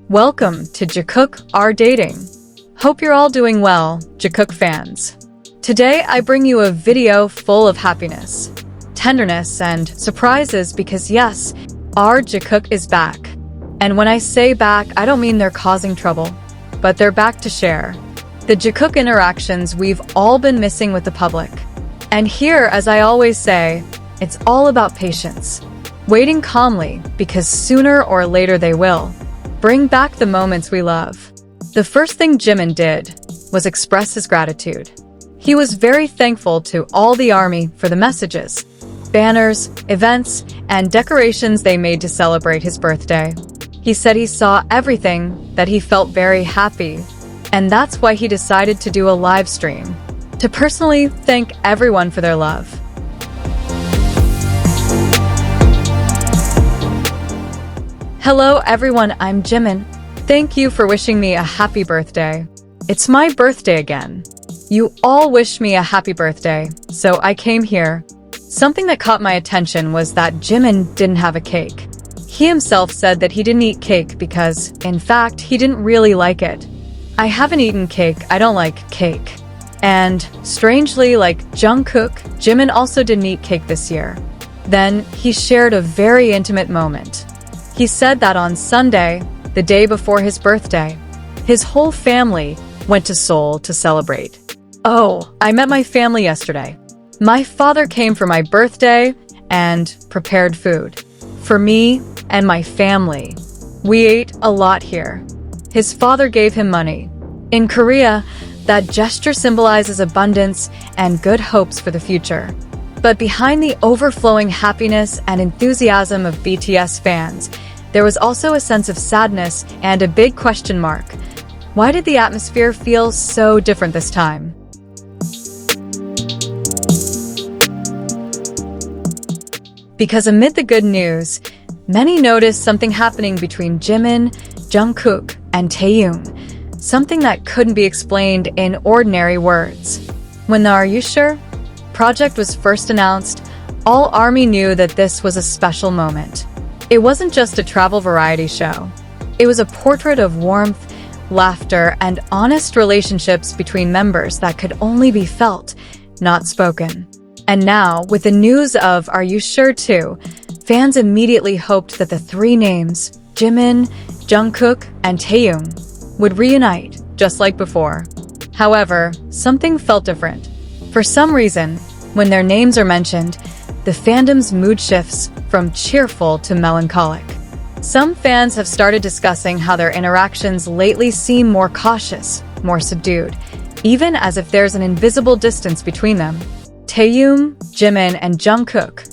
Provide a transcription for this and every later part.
Welcome to Jikook Are Dating. Hope you're all doing well, Jikook fans. Today I bring you a video full of happiness, tenderness, and surprises because yes, our Jikook is back. And when I say back, I don't mean they're causing trouble, but they're back to share the Jikook interactions we've all been missing with the public. And here, as I always say, it's all about patience. Waiting calmly, because sooner or later they will. Bring back the moments we love. The first thing Jimin did was express his gratitude. He was very thankful to all the ARMY for the messages, banners, events, and decorations they made to celebrate his birthday. He said he saw everything, that he felt very happy, and that's why he decided to do a live stream, to personally thank everyone for their love. Hello everyone, I'm Jimin. Thank you for wishing me a happy birthday. It's my birthday again. You all wished me a happy birthday, so I came here. Something that caught my attention was that Jimin didn't have a cake. He himself said that he didn't eat cake because, in fact, he didn't really like it. I haven't eaten cake, I don't like cake. And, strangely, like Jungkook, Jimin also didn't eat cake this year. Then, he shared a very intimate moment. He said that on Sunday, the day before his birthday, his whole family went to Seoul to celebrate. Oh, I met my family yesterday. My father came for my birthday and prepared food for me and my family. We ate a lot here. His father gave him money. In Korea, that gesture symbolizes abundance and good hopes for the future. But behind the overflowing happiness and enthusiasm of BTS fans, there was also a sense of sadness and a big question mark. Why did the atmosphere feel so different this time? Because amid the good news, many noticed something happening between Jimin, Jungkook, and Taehyung, something that couldn't be explained in ordinary words. When the Are You Sure? Project was first announced, all ARMY knew that this was a special moment. It wasn't just a travel variety show. It was a portrait of warmth, laughter, and honest relationships between members that could only be felt, not spoken. And now, with the news of Are You Sure Too?, fans immediately hoped that the three names, Jimin, Jungkook, and Taehyung, would reunite, just like before. However, something felt different. For some reason, when their names are mentioned, the fandom's mood shifts from cheerful to melancholic. Some fans have started discussing how their interactions lately seem more cautious, more subdued, even as if there's an invisible distance between them. Taehyung, Jimin, and Jungkook.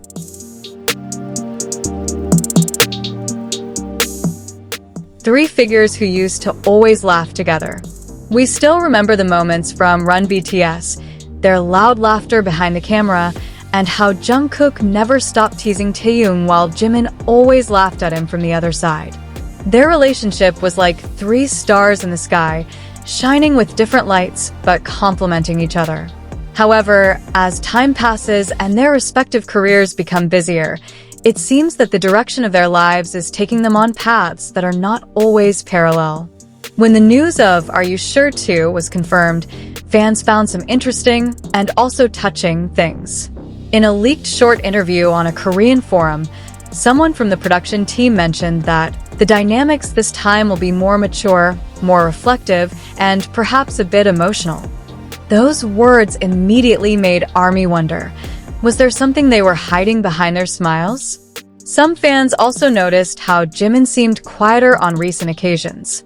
Three figures who used to always laugh together. We still remember the moments from Run BTS, their loud laughter behind the camera, and how Jungkook never stopped teasing Taehyung while Jimin always laughed at him from the other side. Their relationship was like three stars in the sky, shining with different lights but complementing each other. However, as time passes and their respective careers become busier, it seems that the direction of their lives is taking them on paths that are not always parallel. When the news of Are You Sure Too? Was confirmed, fans found some interesting and also touching things. In a leaked short interview on a Korean forum, someone from the production team mentioned that the dynamics this time will be more mature, more reflective, and perhaps a bit emotional. Those words immediately made ARMY wonder, was there something they were hiding behind their smiles? Some fans also noticed how Jimin seemed quieter on recent occasions.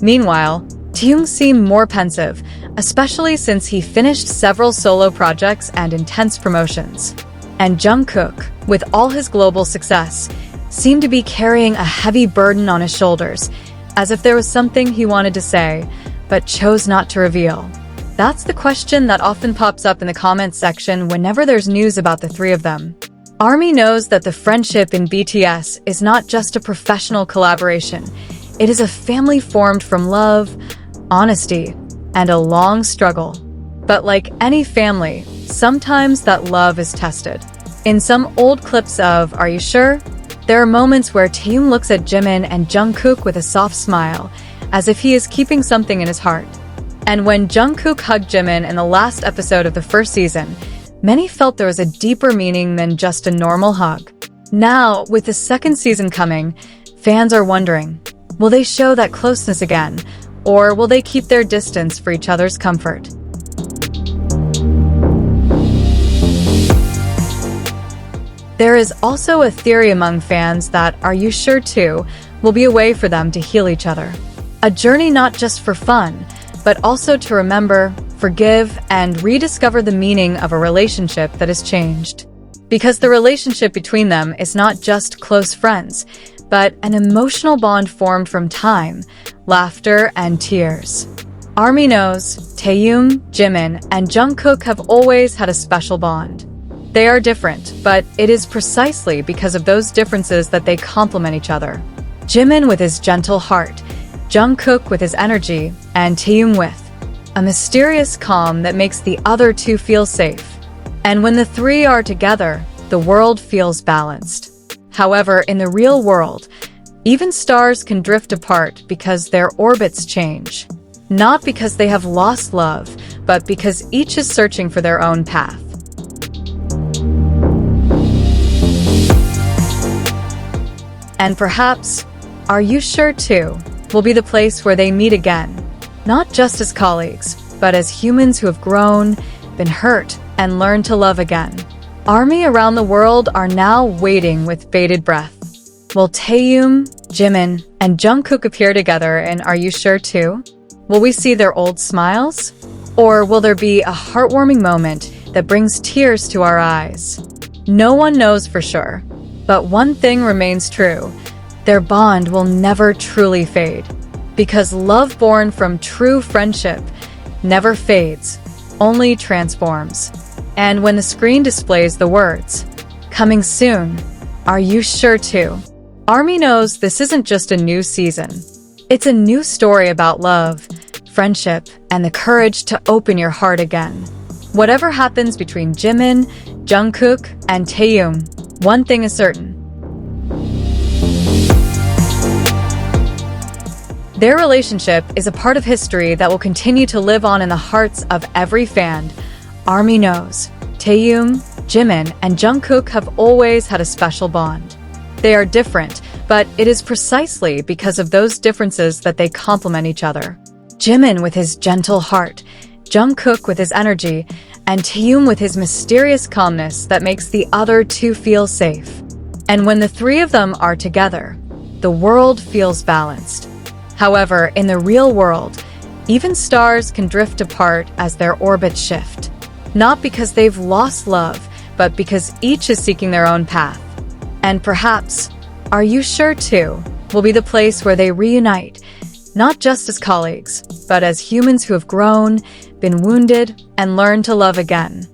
Meanwhile, Taehyung seemed more pensive, especially since he finished several solo projects and intense promotions. And Jungkook, with all his global success, seemed to be carrying a heavy burden on his shoulders, as if there was something he wanted to say, but chose not to reveal. That's the question that often pops up in the comments section whenever there's news about the three of them. ARMY knows that the friendship in BTS is not just a professional collaboration. It is a family formed from love, honesty, and a long struggle. But like any family, sometimes that love is tested. In some old clips of Are You Sure?, there are moments where Taehyung looks at Jimin and Jungkook with a soft smile, as if he is keeping something in his heart. And when Jungkook hugged Jimin in the last episode of the first season, many felt there was a deeper meaning than just a normal hug. Now, with the second season coming, fans are wondering, will they show that closeness again, or will they keep their distance for each other's comfort? There is also a theory among fans that Are You Sure 2 will be a way for them to heal each other. A journey not just for fun, but also to remember, forgive, and rediscover the meaning of a relationship that has changed. Because the relationship between them is not just close friends, but an emotional bond formed from time, laughter, and tears. ARMY knows Taehyung, Jimin, and Jungkook have always had a special bond. They are different, but it is precisely because of those differences that they complement each other. Jimin with his gentle heart, Jungkook with his energy, and Taehyung with a mysterious calm that makes the other two feel safe. And when the three are together, the world feels balanced. However, in the real world, even stars can drift apart because their orbits change. Not because they have lost love, but because each is searching for their own path. And perhaps, Are You Sure 2 will be the place where they meet again, not just as colleagues, but as humans who have grown, been hurt, and learned to love again. ARMY around the world are now waiting with bated breath. Will Taehyung, Jimin, and Jungkook appear together in Are You Sure 2? Will we see their old smiles? Or will there be a heartwarming moment that brings tears to our eyes? No one knows for sure. But one thing remains true. Their bond will never truly fade. Because love born from true friendship never fades, only transforms. And when the screen displays the words, "Coming soon, Are You Sure 2?" ARMY knows this isn't just a new season. It's a new story about love, friendship, and the courage to open your heart again. Whatever happens between Jimin, Jungkook, and Taehyung, one thing is certain. Their relationship is a part of history that will continue to live on in the hearts of every fan. ARMY knows Taehyung, Jimin, and Jungkook have always had a special bond. They are different, but it is precisely because of those differences that they complement each other. Jimin with his gentle heart, Jungkook with his energy, and Taehyung with his mysterious calmness that makes the other two feel safe. And when the three of them are together, the world feels balanced. However, in the real world, even stars can drift apart as their orbits shift. Not because they've lost love, but because each is seeking their own path. And perhaps, Are You Sure 2 will be the place where they reunite, not just as colleagues, but as humans who have grown, been wounded, and learned to love again.